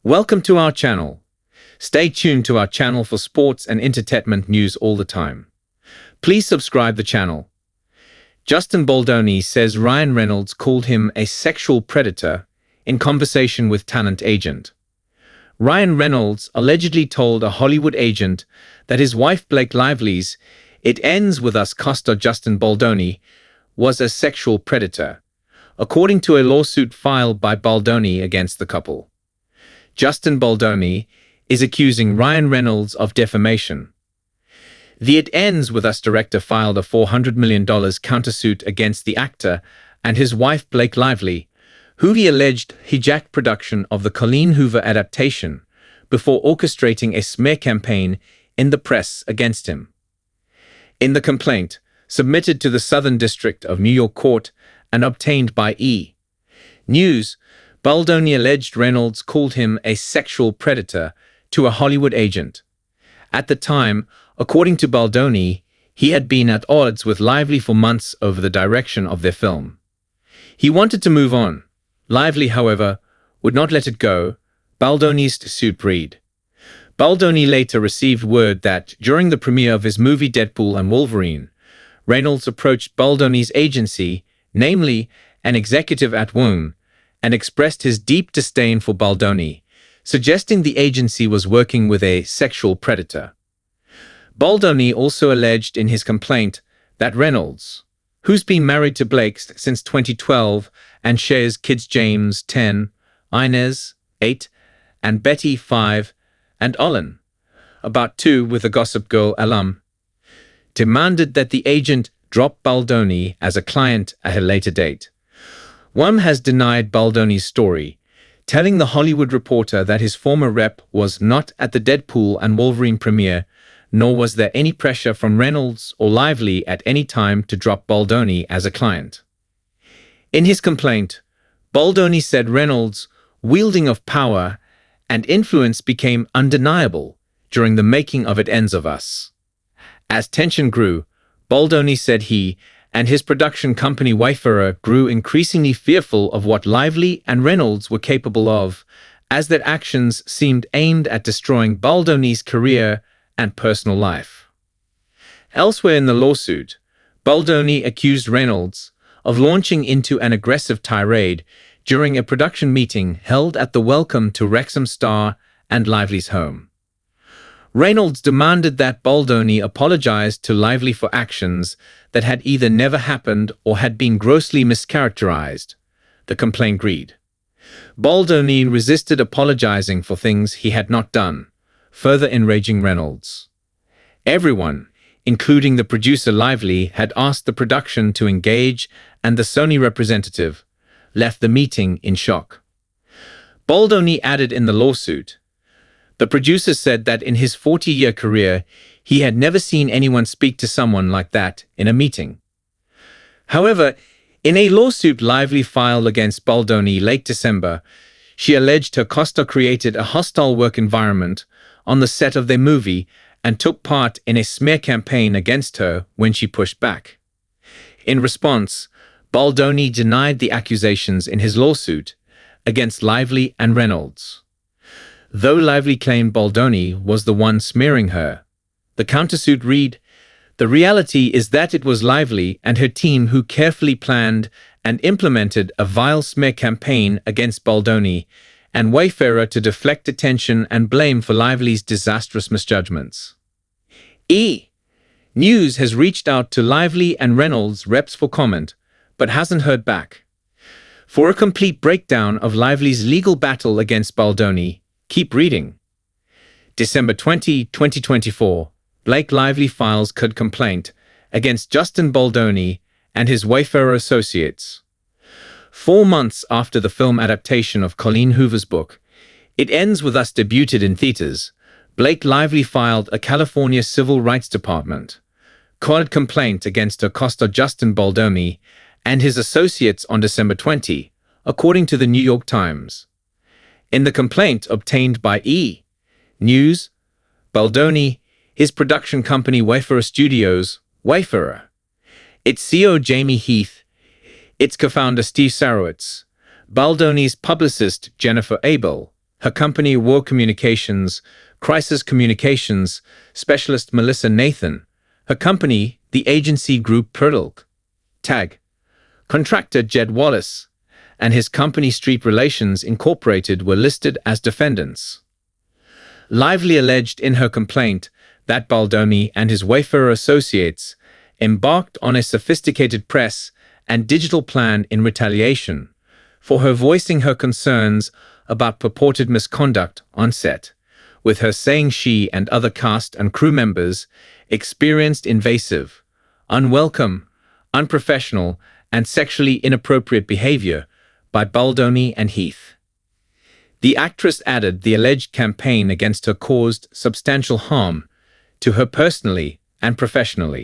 Welcome to our channel. Stay tuned to our channel for sports and entertainment news all the time. Please subscribe the channel. Justin Baldoni says Ryan Reynolds called him a sexual predator in conversation with talent agent. Ryan Reynolds allegedly told a Hollywood agent that his wife Blake Lively's "It Ends With Us" costar Justin Baldoni was a sexual predator, according to a lawsuit filed by Baldoni against the couple. Justin Baldoni is accusing Ryan Reynolds of defamation. The "It Ends With Us" director filed a $400 million countersuit against the actor and his wife Blake Lively, who he alleged hijacked production of the Colleen Hoover adaptation before orchestrating a smear campaign in the press against him. In the complaint, submitted to the Southern District of New York Court and obtained by E! News, Baldoni alleged Reynolds called him a sexual predator to a Hollywood agent. At the time, according to Baldoni, he had been at odds with Lively for months over the direction of their film. He wanted to move on. Lively, however, would not let it go, Baldoni's suit read. Baldoni later received word that, during the premiere of his movie Deadpool and Wolverine, Reynolds approached Baldoni's agency, namely an executive at Wong, and expressed his deep disdain for Baldoni, suggesting the agency was working with a sexual predator. Baldoni also alleged in his complaint that Reynolds, who's been married to Blake since 2012 and shares kids James 10, Inez 8, and Betty 5, and Olin, about 2 with the Gossip Girl alum, demanded that the agent drop Baldoni as a client at a later date. Wong has denied Baldoni's story, telling The Hollywood Reporter that his former rep was not at the Deadpool and Wolverine premiere, nor was there any pressure from Reynolds or Lively at any time to drop Baldoni as a client. In his complaint, Baldoni said Reynolds' wielding of power and influence became undeniable during the making of It Ends With Us. As tension grew, Baldoni said he and his production company Wayfarer grew increasingly fearful of what Lively and Reynolds were capable of, as their actions seemed aimed at destroying Baldoni's career and personal life. Elsewhere in the lawsuit, Baldoni accused Reynolds of launching into an aggressive tirade during a production meeting held at the Welcome to Wrexham star and Lively's home. Reynolds demanded that Baldoni apologize to Lively for actions that had either never happened or had been grossly mischaracterized, the complaint read. Baldoni resisted apologizing for things he had not done, further enraging Reynolds. Everyone, including the producer Lively, had asked the production to engage, and the Sony representative left the meeting in shock. Baldoni added in the lawsuit, the producer said that in his 40-year career, he had never seen anyone speak to someone like that in a meeting. However, in a lawsuit Lively filed against Baldoni late December, she alleged her costar created a hostile work environment on the set of their movie and took part in a smear campaign against her when she pushed back. In response, Baldoni denied the accusations in his lawsuit against Lively and Reynolds. Though Lively claimed Baldoni was the one smearing her, the countersuit read, "The reality is that it was Lively and her team who carefully planned and implemented a vile smear campaign against Baldoni and Wayfarer to deflect attention and blame for Lively's disastrous misjudgments." E! News has reached out to Lively and Reynolds' reps for comment, but hasn't heard back. For a complete breakdown of Lively's legal battle against Baldoni, keep reading. December 20, 2024, Blake Lively files complaint against Justin Baldoni and his Wayfarer associates. 4 months after the film adaptation of Colleen Hoover's book, It Ends With Us debuted in theaters, Blake Lively filed a California Civil Rights Department complaint against her costar Justin Baldoni and his associates on December 20, according to the New York Times. In the complaint obtained by E! News, Baldoni, his production company Wayfarer Studios, Wayfarer, its CEO Jamie Heath, its co-founder Steve Sarowitz, Baldoni's publicist Jennifer Abel, her company War Communications, Crisis Communications, specialist Melissa Nathan, her company, the agency group Perdalk, tag, contractor Jed Wallace, and his company Street Relations Incorporated were listed as defendants. Lively alleged in her complaint that Baldoni and his Wayfarer associates embarked on a sophisticated press and digital plan in retaliation for her voicing her concerns about purported misconduct on set, with her saying she and other cast and crew members experienced invasive, unwelcome, unprofessional, and sexually inappropriate behavior by Baldoni and Heath. The actress added the alleged campaign against her caused substantial harm to her personally and professionally.